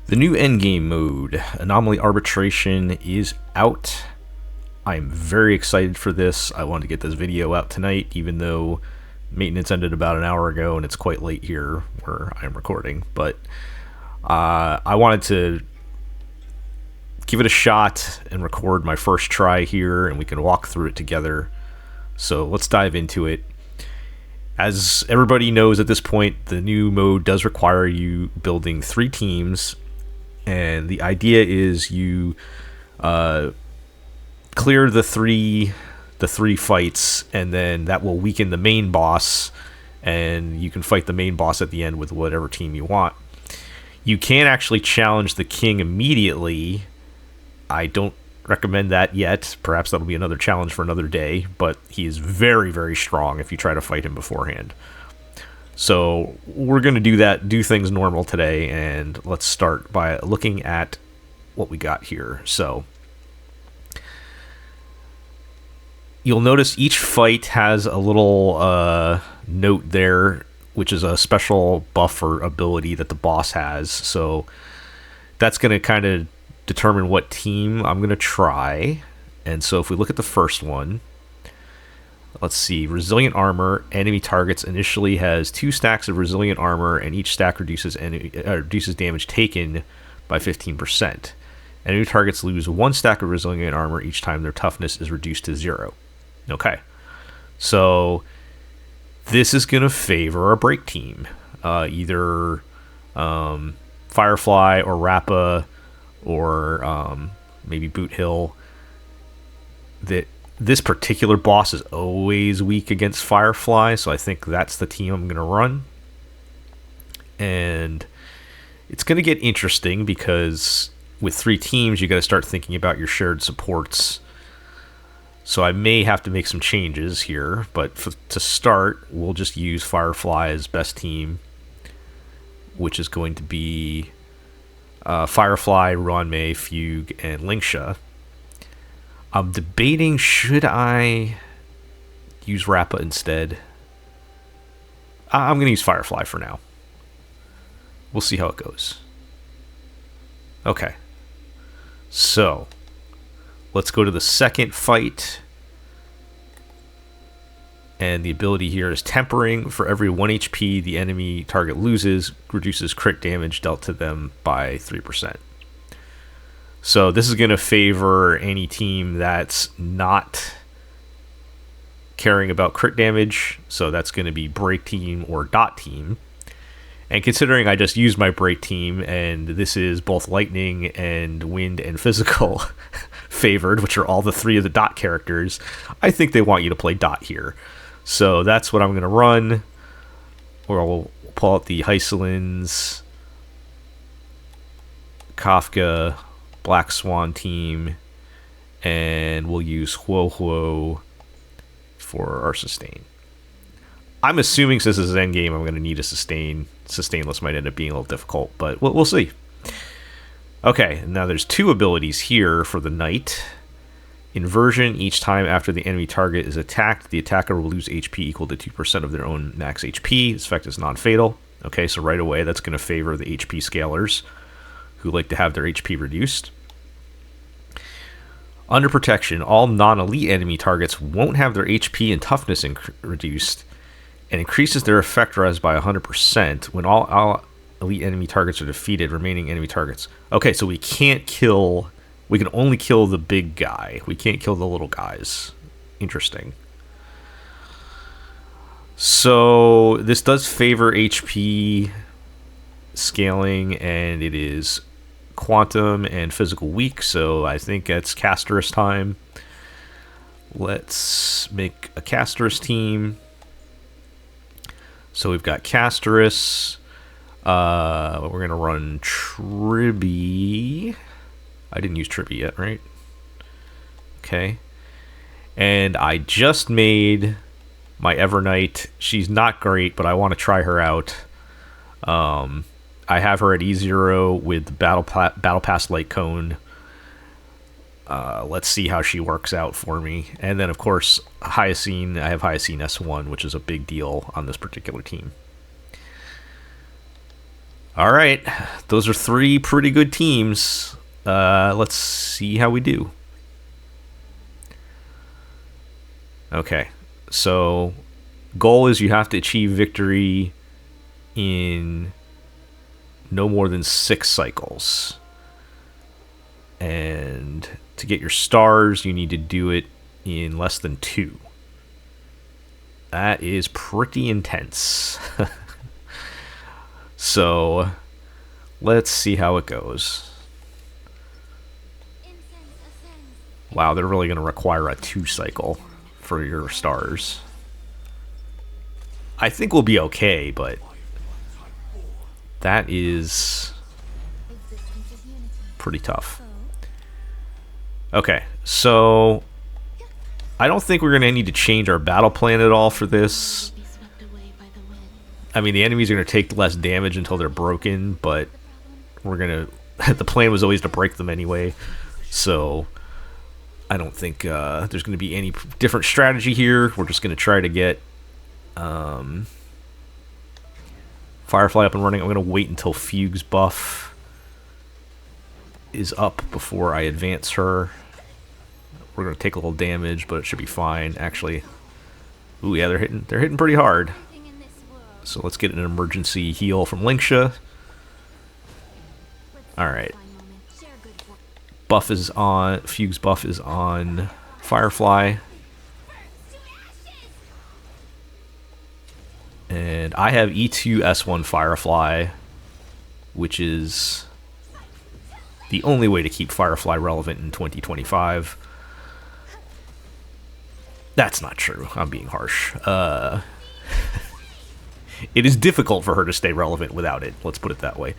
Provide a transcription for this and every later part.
The new endgame mode, Anomaly Arbitration, is out. I'm very excited for this. I wanted to get this video out tonight, even though maintenance ended about an hour ago and it's quite late here where I'm recording. But I wanted to give it a shot and record my first try here, and we can walk through it together. So let's dive into it. As everybody knows at this point, the new mode does require you building 3 teams. And the idea is you clear the three fights, and then that will weaken the main boss, and you can fight the main boss at the end with whatever team you want. You can actually challenge the king immediately. I don't recommend that yet. Perhaps that'll be another challenge for another day, but he is very, very strong if you try to fight him beforehand. So we're going to do things normal today, and let's start by looking at what we got here. So you'll notice each fight has a little note there, which is a special buff or ability that the boss has. So that's going to kind of determine what team I'm going to try. And so if we look at the first one, let's see, resilient armor. Enemy targets initially has 2 stacks of resilient armor, and each stack reduces damage taken by 15%. Enemy targets lose 1 stack of resilient armor each time their toughness is reduced to 0. Okay, so this is going to favor a break team, either Firefly or Rappa or maybe Boot Hill. This particular boss is always weak against Firefly, so I think that's the team I'm going to run. And it's going to get interesting because with 3 teams, you got to start thinking about your shared supports. So I may have to make some changes here, but to start, we'll just use Firefly as best team, which is going to be Firefly, Ruan, Fugue, and Lingsha. I'm debating, should I use Rappa instead? I'm going to use Firefly for now. We'll see how it goes. Okay. So, let's go to the second fight. And the ability here is Tempering. For every 1 HP the enemy target loses, reduces crit damage dealt to them by 3%. So this is going to favor any team that's not caring about crit damage. So that's going to be break team or dot team. And considering I just used my break team, and this is both lightning and wind and physical favored, which are all the 3 of the dot characters, I think they want you to play dot here. So that's what I'm going to run. Or we'll pull out the Hysilens, Kafka, Black Swan team, and we'll use Huohuo for our sustain. I'm assuming since this is endgame, I'm going to need a sustain. Sustainless might end up being a little difficult, but we'll see. Okay, now there's 2 abilities here for the knight. Inversion. Each time after the enemy target is attacked, the attacker will lose HP equal to 2% of their own max HP. This effect is non-fatal. Okay, so right away, that's going to favor the HP scalers, who like to have their HP reduced. Under protection, all non-elite enemy targets won't have their HP and toughness reduced, and increases their effect res by 100% when all elite enemy targets are defeated. Remaining enemy targets. Okay, so we can only kill the big guy. We can't kill the little guys. Interesting. So this does favor HP scaling, and it is quantum and physical weak, so I think it's Castorice time. Let's make a Castorice team. So we've got Castorice. We're going to run Tribbie. I didn't use Tribbie yet, right? Okay. And I just made my Evernight. She's not great, but I want to try her out. I have her at E0 with the Battle Pass Light Cone. Let's see how she works out for me. And then, of course, Hyacine. I have Hyacine S1, which is a big deal on this particular team. All right, those are 3 pretty good teams. Let's see how we do. Okay, so goal is you have to achieve victory in no more than 6 cycles. And to get your stars, you need to do it in less than 2. That is pretty intense. So, let's see how it goes. Wow, they're really going to require a 2 cycle for your stars. I think we'll be okay, but that is pretty tough. Okay, so I don't think we're going to need to change our battle plan at all for this. I mean, the enemies are going to take less damage until they're broken, but we're going to... the plan was always to break them anyway, so I don't think there's going to be any different strategy here. We're just going to try to get Firefly up and running. I'm going to wait until Fugue's buff is up before I advance her. We're going to take a little damage, but it should be fine. Actually, ooh, yeah, they're hitting pretty hard. So let's get an emergency heal from Lingsha. Alright. Buff is on. Fugue's buff is on Firefly. And I have E2 S1 Firefly, which is the only way to keep Firefly relevant in 2025. That's not true. I'm being harsh. It is difficult for her to stay relevant without it. Let's put it that way.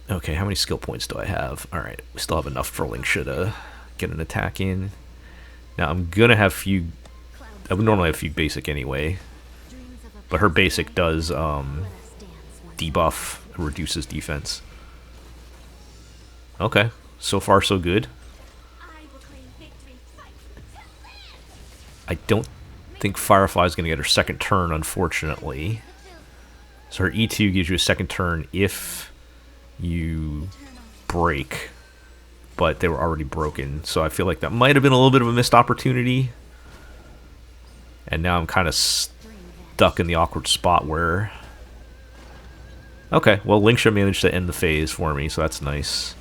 Okay, how many skill points do I have? Alright, we still have enough for Lingsha to get an attack in. Now, I'm going to have Fugue... I would normally have Fugue basic anyway. But her basic does debuff, reduces defense. Okay, so far so good. I don't think Firefly's going to get her second turn, unfortunately. So her E2 gives you a second turn if you break, but they were already broken. So I feel like that might have been a little bit of a missed opportunity. And now I'm kind of stuck in the awkward spot where... Okay, well, Lingsha managed to end the phase for me, so that's nice.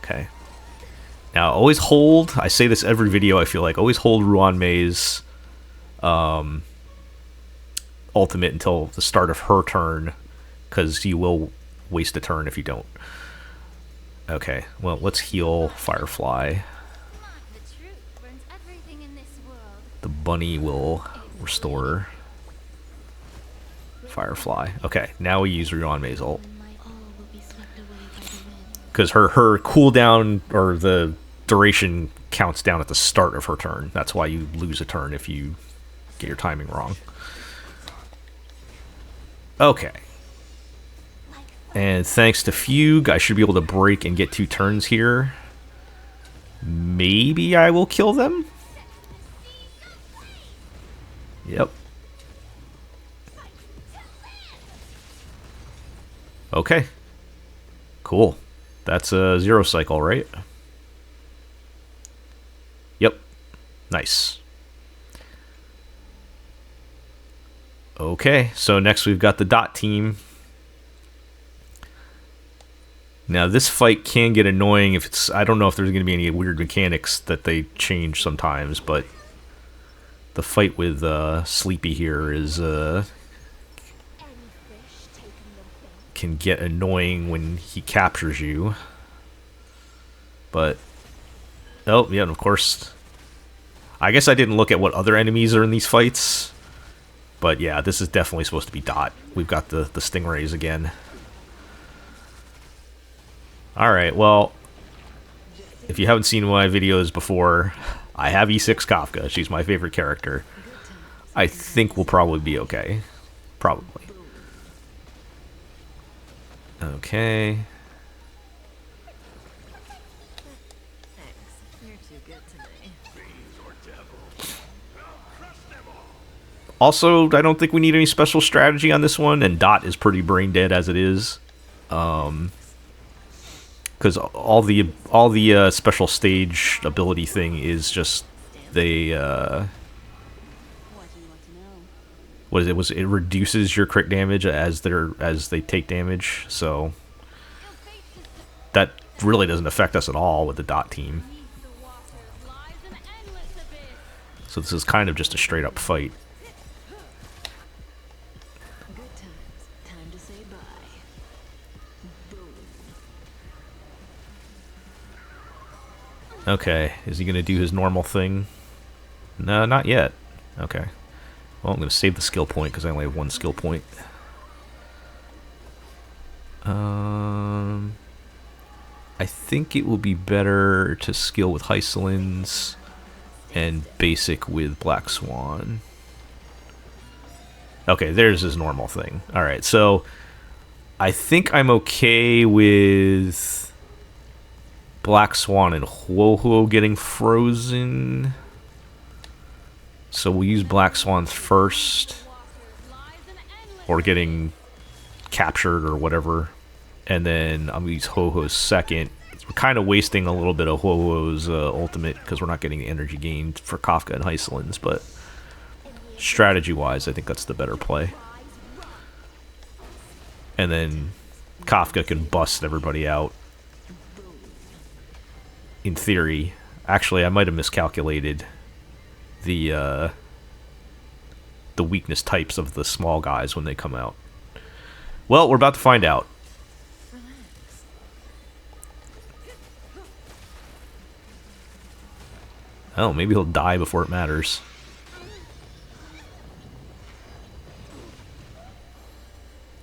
Okay. Now, always hold, I say this every video, I feel like, always hold Ruan Mei's ultimate until the start of her turn, because you will waste a turn if you don't. Okay, well, let's heal Firefly. The bunny will restore Firefly. Okay, now we use Ruan Mei's ult. Because her cooldown, or the duration, counts down at the start of her turn. That's why you lose a turn if you get your timing wrong. Okay. And thanks to Fugue, I should be able to break and get 2 turns here. Maybe I will kill them? Yep. Okay. Cool. That's a 0 cycle, right? Yep. Nice. Okay, so next we've got the Dot team. Now this fight can get annoying if it's... I don't know if there's going to be any weird mechanics that they change sometimes, but the fight with Sleepy here is... can get annoying when he captures you. But... oh, yeah, and of course... I guess I didn't look at what other enemies are in these fights. But yeah, this is definitely supposed to be Dot. We've got the Stingrays again. Alright, well... if you haven't seen my videos before, I have E6 Kafka. She's my favorite character. I think we'll probably be okay. Probably. Okay. Also, I don't think we need any special strategy on this one, and Dot is pretty brain dead as it is. Because all the special stage ability thing is just they what is it? It reduces your crit damage as they take damage, so that really doesn't affect us at all with the Dot team. So this is kind of just a straight up fight. Okay, is he going to do his normal thing? No, not yet. Okay. Well, I'm going to save the skill point because I only have one skill point. I think it will be better to skill with Hysilens and basic with Black Swan. Okay, there's his normal thing. Alright, so I think I'm okay with Black Swan and Huohuo getting frozen. So we'll use Black Swan first. Or getting captured or whatever. And then I'm going to use Huohuo second. We're kind of wasting a little bit of Huohuo's ultimate because we're not getting the energy gained for Kafka and Hysilens, but strategy-wise, I think that's the better play. And then Kafka can bust everybody out. In theory. Actually, I might have miscalculated the weakness types of the small guys when they come out. Well, we're about to find out. Oh, maybe he'll die before it matters.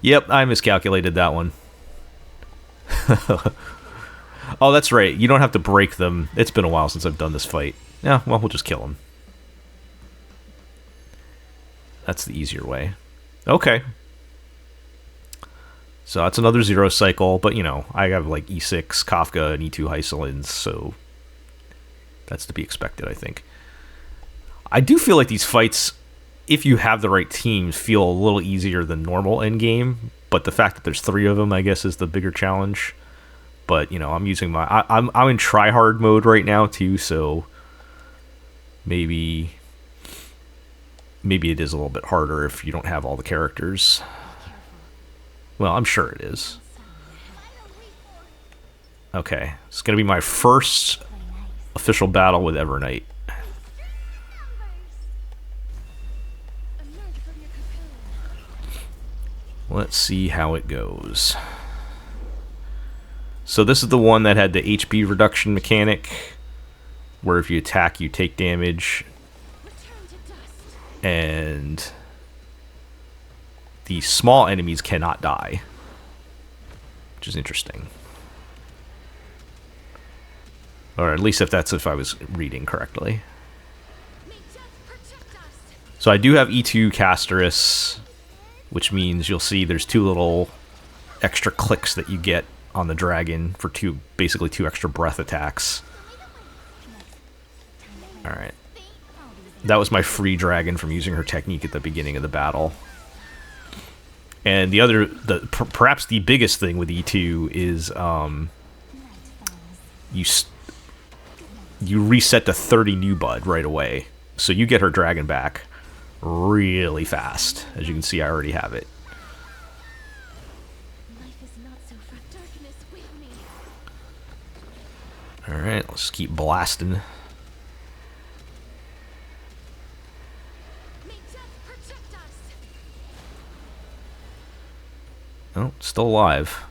Yep, I miscalculated that one. Oh, that's right. You don't have to break them. It's been a while since I've done this fight. Yeah, well, we'll just kill him. That's the easier way. Okay. So that's another 0 cycle, but you know, I have like E6, Kafka, and E2 Hysilens, so that's to be expected, I think. I do feel like these fights, if you have the right teams, feel a little easier than normal endgame, but the fact that there's 3 of them, I guess, is the bigger challenge. But, you know, I'm using my... I'm in try-hard mode right now, too, so maybe it is a little bit harder if you don't have all the characters. Well, I'm sure it is. Okay, it's going to be my first official battle with Evernight. Let's see how it goes. So this is the one that had the HP reduction mechanic, where if you attack, you take damage. And the small enemies cannot die, which is interesting. Or at least if I was reading correctly. So I do have E2 Castorice, which means you'll see there's 2 little extra clicks that you get on the dragon for basically 2 extra breath attacks. Alright. That was my free dragon from using her technique at the beginning of the battle. And perhaps the biggest thing with E2 is you reset to 30 new bud right away. So you get her dragon back really fast. As you can see, I already have it. Alright, let's keep blasting. Oh, still alive.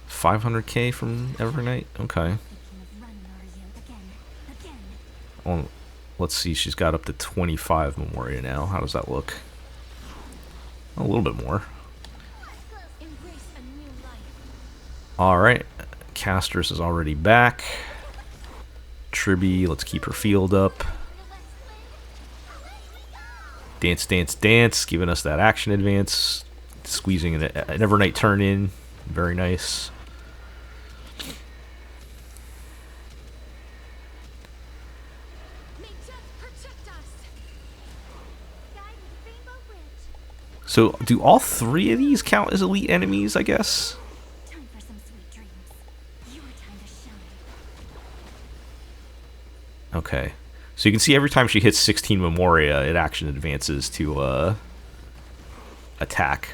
500k from Evernight? Okay. Well, let's see, she's got up to 25 Memoria now. How does that look? A little bit more. Alright, Castorice is already back. Tribbie, let's keep her field up. Dance, dance, dance, giving us that action advance. Squeezing an Evernight turn in. Very nice. So, do all three of these count as elite enemies, I guess? Time for some sweet dreams. Your time to shine. Okay. So you can see every time she hits 16 Memoria, it action advances to attack.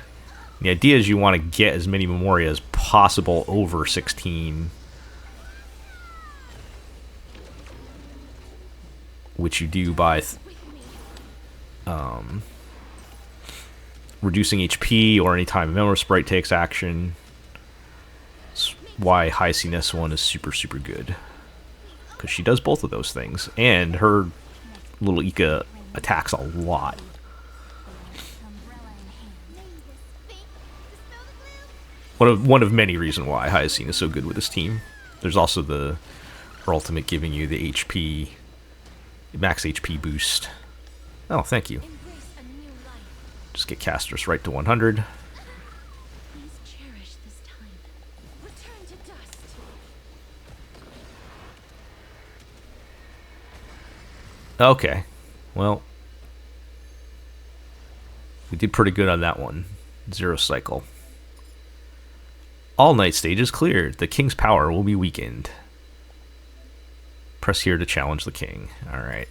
The idea is you want to get as many Memoria as possible over 16. Which you do by reducing HP or anytime a Memory Sprite takes action. That's why Hyacine S1 is super, super good. Because she does both of those things. And her little Ika attacks a lot. One of many reasons why Hyacine is so good with this team. There's also her ultimate giving you the HP, max HP boost. Oh, thank you. Just get Castorice right to 100. Please cherish this time. Return to dust. Okay. Well, we did pretty good on that one. 0 cycle. All night stage is cleared. The king's power will be weakened. Press here to challenge the king. Alright.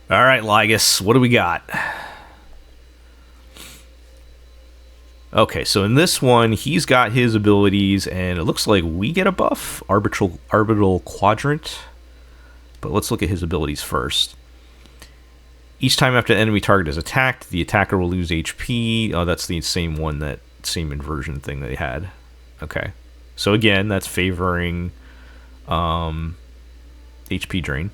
Alright, Lygus, what do we got? Okay, so in this one, he's got his abilities, and it looks like we get a buff. Arbitral Quadrant. But let's look at his abilities first. Each time after the enemy target is attacked, the attacker will lose HP. Oh, that's the same one, that same inversion thing they had. Okay. So again, that's favoring HP drain.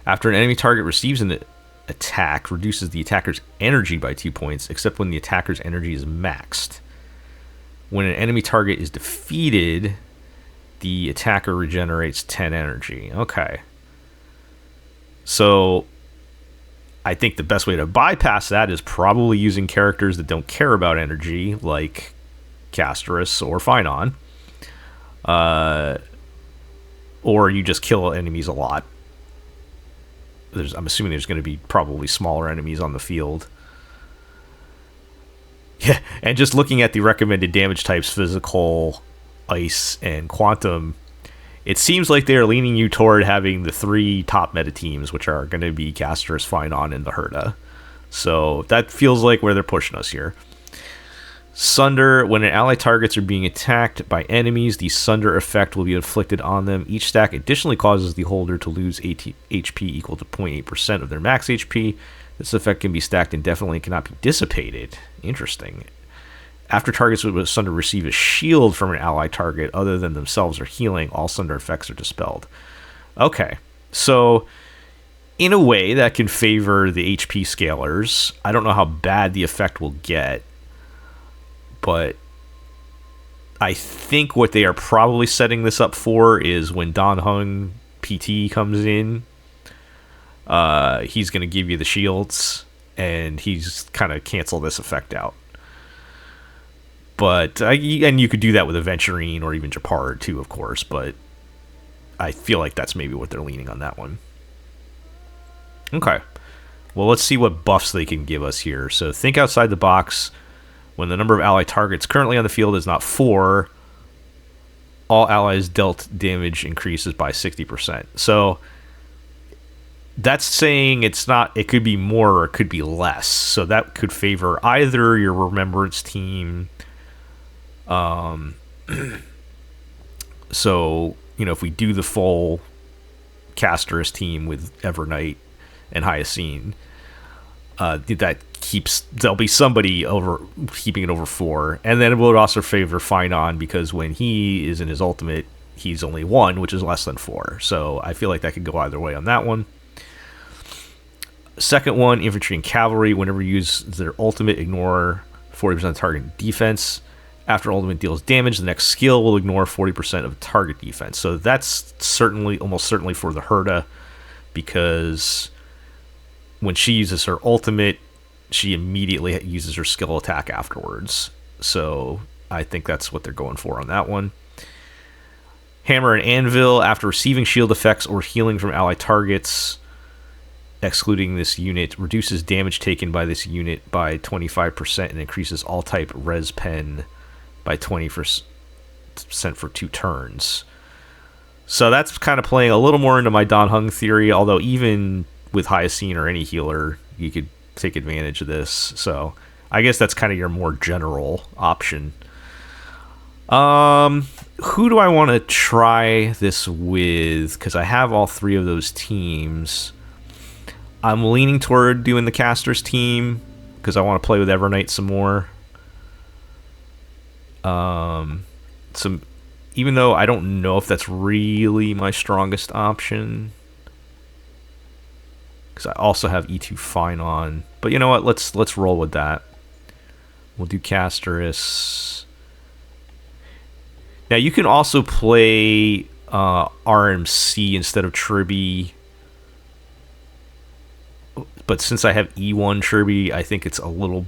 After an enemy target receives an attack, reduces the attacker's energy by 2 points, except when the attacker's energy is maxed. When an enemy target is defeated, the attacker regenerates 10 energy. Okay. So I think the best way to bypass that is probably using characters that don't care about energy, like Castorice or Finon. Or you just kill enemies a lot. I'm assuming there's going to be probably smaller enemies on the field. Yeah, and just looking at the recommended damage types, physical, ice, and quantum, it seems like they're leaning you toward having the 3 top meta teams, which are going to be Castorice, Finon, and the Herda. So that feels like where they're pushing us here. Sunder. When an ally targets are being attacked by enemies, the Sunder effect will be inflicted on them. Each stack additionally causes the holder to lose HP equal to 0.8% of their max HP. This effect can be stacked indefinitely and cannot be dissipated. Interesting. After targets with Sunder receive a shield from an ally target other than themselves or healing, all Sunder effects are dispelled. Okay, so in a way that can favor the HP scalers. I don't know how bad the effect will get, but I think what they are probably setting this up for is when Dan Heng PT comes in, he's going to give you the shields, and he's kind of cancel this effect out. But and you could do that with Aventurine or even Japar too, of course. But I feel like that's maybe what they're leaning on that one. Okay, well, let's see what buffs they can give us here. So think outside the box. When the number of ally targets currently on the field is not 4, all allies dealt damage increases by 60%. So that's saying it's not. It could be more or it could be less. So that could favor either your Remembrance team. So, you know, if we do the full Castorice team with Evernight and Hyacine, there'll be somebody over keeping it over 4, and then it will also favor Finon because when he is in his ultimate, he's only 1, which is less than 4. So I feel like that could go either way on that one. Second one, infantry and cavalry. Whenever you use their ultimate, ignore 40% of target defense. After ultimate deals damage, the next skill will ignore 40% of target defense. So that's almost certainly for the Herda, because when she uses her ultimate, she immediately uses her skill attack afterwards. So I think that's what they're going for on that one. Hammer and Anvil. After receiving shield effects or healing from ally targets, excluding this unit, reduces damage taken by this unit by 25% and increases all type res pen by 20% for 2 turns. So that's kind of playing a little more into my Dan Heng theory, although even with Hyacine or any healer, you could take advantage of this. So I guess that's kind of your more general option. Who do I want to try this with? Because I have all 3 of those teams. I'm leaning toward doing the Castor's team because I want to play with Evernight some more. Even though I don't know if that's really my strongest option, because I also have E2 Fine on. But you know what? Let's roll with that. We'll do Castorice. Now you can also play RMC instead of Tribbie. But since I have E1 Tribbie, I think it's a little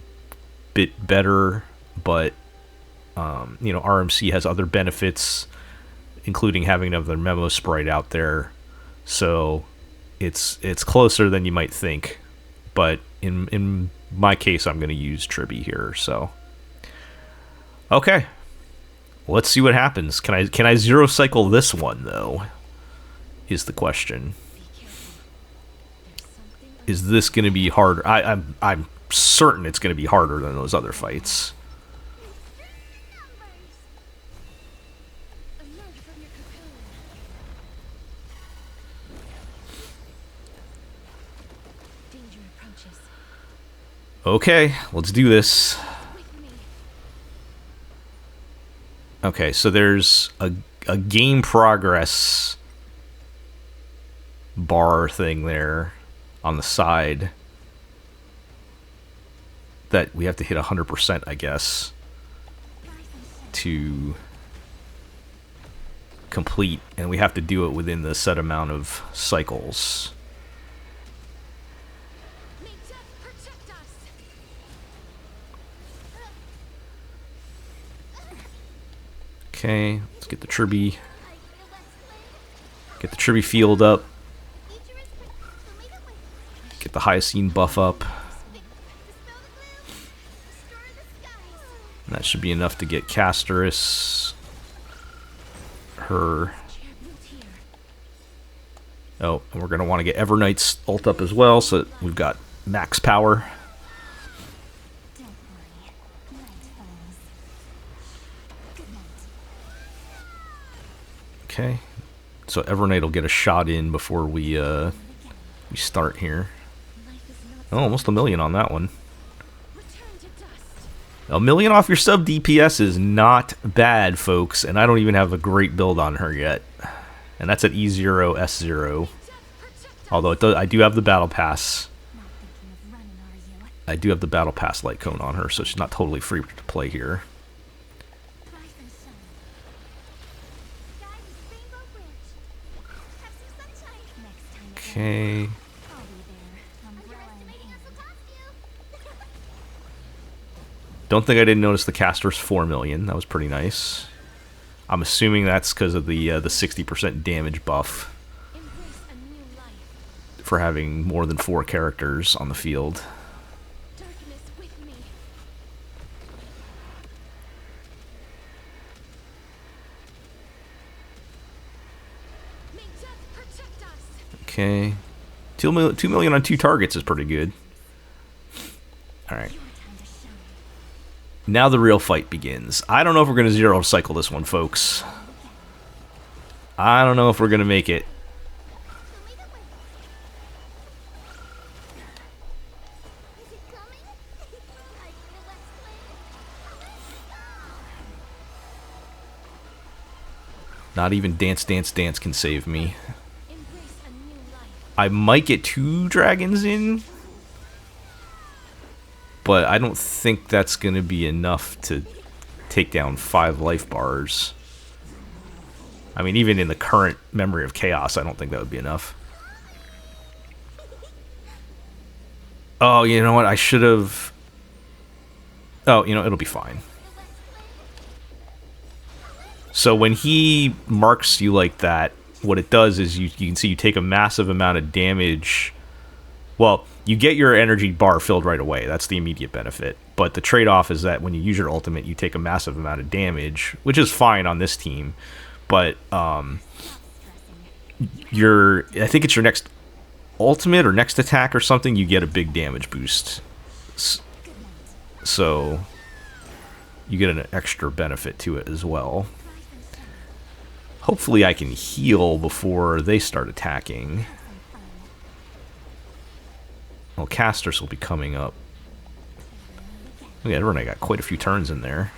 bit better. But, RMC has other benefits, including having another memo sprite out there. So it's closer than you might think. But in my case, I'm going to use Tribbie here. So, okay. Let's see what happens. Can I zero cycle this one, though? Is the question. Is this going to be harder? I'm certain it's going to be harder than those other fights. Okay, let's do this. Okay, so there's a game progress bar thing there on the side that we have to hit 100%, I guess, to complete, and we have to do it within the set amount of cycles. Okay, let's get the Tribbie. Get the Tribbie field up. Get the Hyacine buff up. And that should be enough to get Castorice. Her. Oh, and we're going to want to get Evernight's ult up as well, so that we've got max power. Okay, so Evernight will get a shot in before we start here. Oh, almost 1 million on that one. 1 million off your sub DPS is not bad, folks, and I don't even have a great build on her yet. And that's at E0, S0. Although I do have the Battle Pass. I do have the Battle Pass light cone on her, so she's not totally free to play here. Okay. Don't think I didn't notice the caster's 4 million. That was pretty nice. I'm assuming that's because of the 60% damage buff for having more than 4 characters on the field. Okay. 2 million on 2 targets is pretty good. Alright. Now the real fight begins. I don't know if we're going to zero cycle this one, folks. I don't know if we're going to make it. Not even Dance Dance Dance can save me. I might get 2 dragons in, but I don't think that's going to be enough to take down 5 life bars. I mean, even in the current Memory of Chaos, I don't think that would be enough. Oh, you know what? I should have... Oh, you know, it'll be fine. So when he marks you like that, what it does is you can see you take a massive amount of damage Well, you get your energy bar filled right away. That's the immediate benefit. But the trade-off is that when you use your ultimate, you take a massive amount of damage, which is fine on this team. But I think it's your next ultimate or next attack or something, you get a big damage boost. So you get an extra benefit to it as well. Hopefully I can heal before they start attacking. Well, Castorice will be coming up. Okay, Evernight got quite a few turns in there.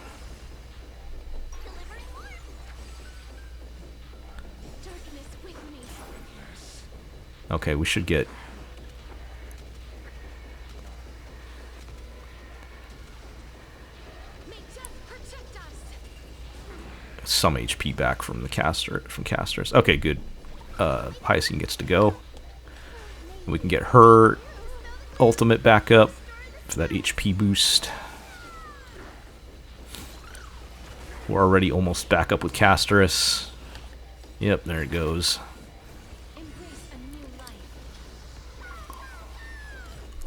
Okay, we should get... some HP back from the Castorice. Okay, good. Hyacine gets to go. We can get her ultimate back up for that HP boost. We're already almost back up with Castorice. Yep, there it goes.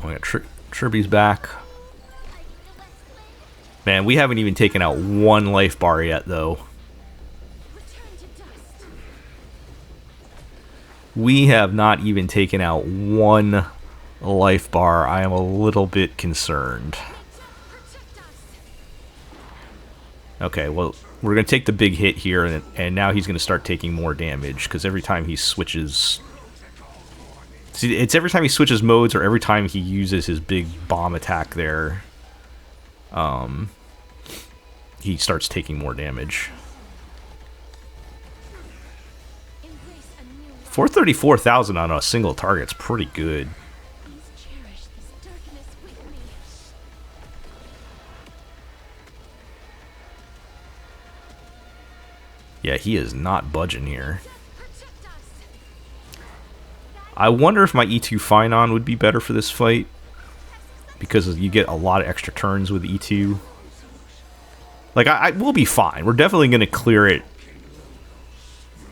Oh, we got Tribbie's back. Man, we haven't even taken out one life bar yet, though. We have not even taken out one life bar. I am a little bit concerned. Okay, well, we're going to take the big hit here, and now he's going to start taking more damage, because every time he switches... See, it's every time he switches modes, or every time he uses his big bomb attack there, he starts taking more damage. 434,000 on a single target's pretty good. Yeah, he is not budging here. I wonder if my E2 Finon would be better for this fight, because you get a lot of extra turns with E2. Like, I will be fine. We're definitely going to clear it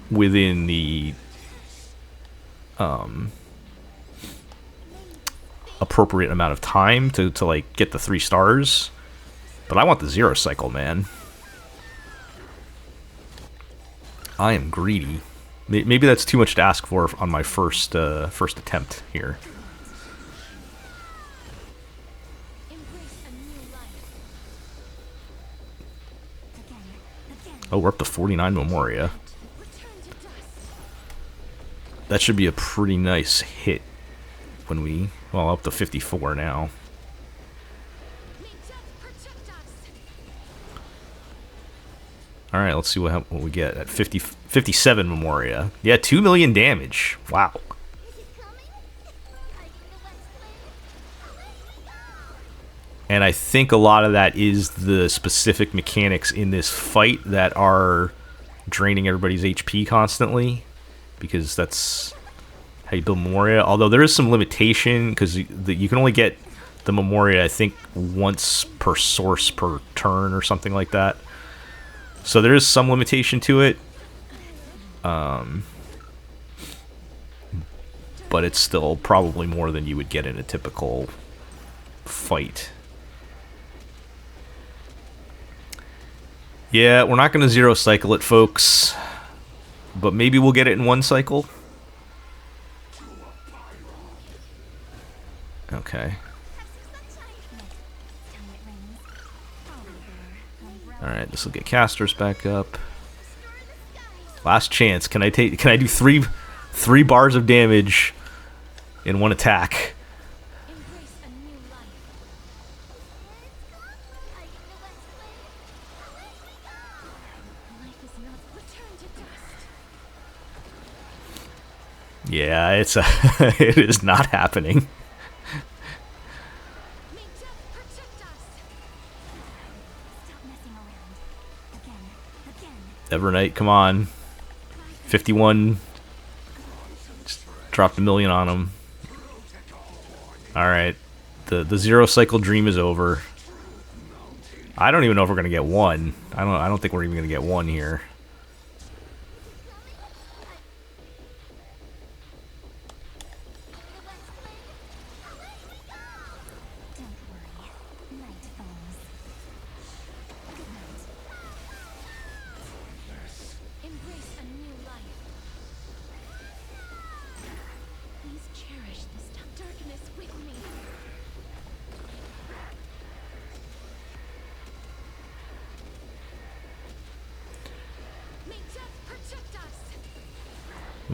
within the appropriate amount of time to like get the 3 stars. But I want the 0 cycle, man. I am greedy. Maybe that's too much to ask for on my first attempt here. Oh, we're up to 49 Memoria. That should be a pretty nice hit when we... Well, up to 54 now. Alright, let's see what we get at 57 Memoria. Yeah, 2 million damage. Wow. And I think a lot of that is the specific mechanics in this fight that are draining everybody's HP constantly, because that's how you build Memoria. Although there is some limitation, because you can only get the Memoria, I think, once per source per turn or something like that. So there is some limitation to it. But it's still probably more than you would get in a typical fight. Yeah, we're not going to 0 cycle it, folks. But maybe we'll get it in 1 cycle. Okay. Alright, this will get Castorice back up. Last chance. Can I do three bars of damage in 1 attack? Yeah, it's it is not happening. Evernight, come on. 51. Just dropped 1 million on him. Alright. The 0 cycle dream is over. I don't even know if we're gonna get 1. I don't think we're even gonna get 1 here.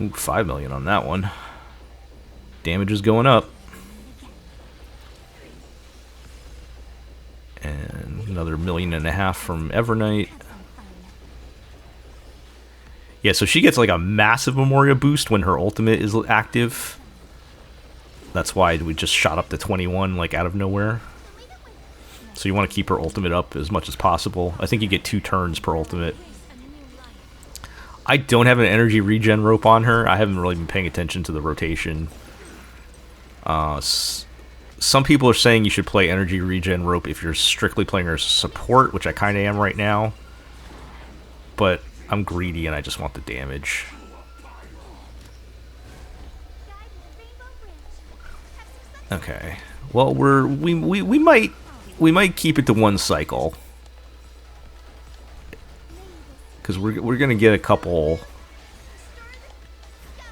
Ooh, 5 million on that one. Damage is going up. And another 1.5 million from Evernight. Yeah, so she gets like a massive Memoria boost when her ultimate is active. That's why we just shot up to 21 like out of nowhere. So you want to keep her ultimate up as much as possible. I think you get 2 turns per ultimate. I don't have an energy regen rope on her. I haven't really been paying attention to the rotation. Some people are saying you should play energy regen rope if you're strictly playing her as support, which I kind of am right now. But I'm greedy and I just want the damage. Okay. Well, we might keep it to 1 cycle. Because we're gonna get a couple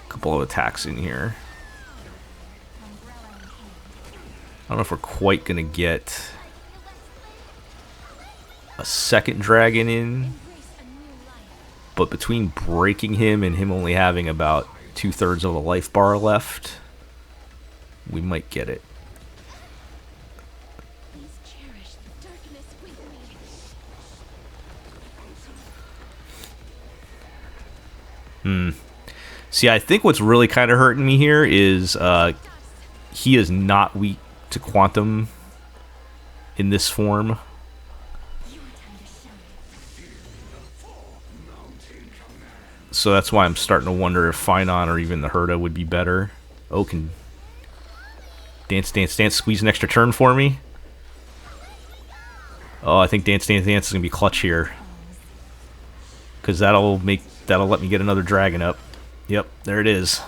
of attacks in here. I don't know if we're quite gonna get a second dragon in, but between breaking him and him only having about 2/3 of a life bar left, we might get it. See, I think what's really kind of hurting me here is he is not weak to quantum in this form. So that's why I'm starting to wonder if Finon or even the Herda would be better. Oh, can Dance Dance Dance squeeze an extra turn for me? Oh, I think Dance Dance Dance is going to be clutch here. Because that'll let me get another dragon up. Yep, there it is.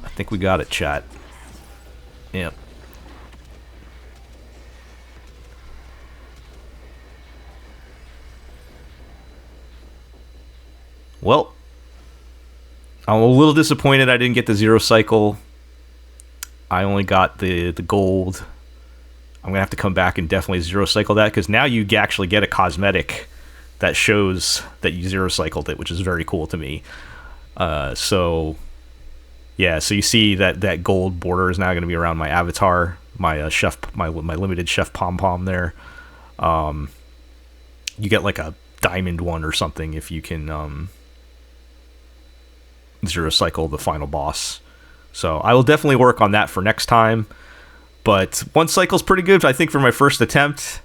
I think we got it, chat. Yep. Well, I'm a little disappointed I didn't get the 0 cycle. I only got the gold. I'm going to have to come back and definitely 0 cycle that, because now you actually get a cosmetic that shows that you 0 cycled it, which is very cool to me. So yeah, so you see that gold border is now going to be around my avatar, my chef, my limited chef pom pom there. You get like a diamond one or something if you can 0 cycle the final boss. So I will definitely work on that for next time. But 1 cycle's pretty good, I think, for my first attempt.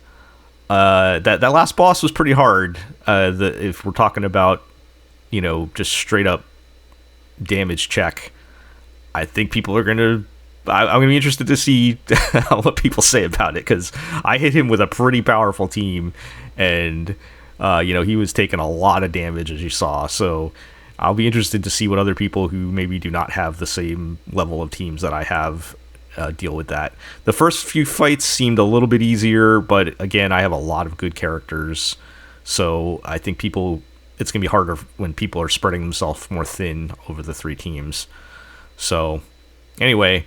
That last boss was pretty hard. If we're talking about, just straight up damage check, I think people are gonna. I'm gonna be interested to see what people say about it, because I hit him with a pretty powerful team, and he was taking a lot of damage, as you saw. So I'll be interested to see what other people who maybe do not have the same level of teams that I have deal with that. The first few fights seemed a little bit easier, but again, I have a lot of good characters, so I think it's going to be harder when people are spreading themselves more thin over the 3 teams. So anyway,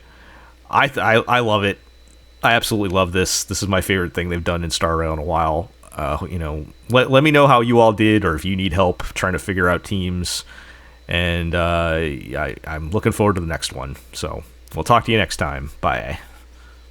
I love it. I absolutely love this. This is my favorite thing they've done in Star Rail in a while. Let me know how you all did, or if you need help trying to figure out teams, and I'm looking forward to the next one. So we'll talk to you next time. Bye.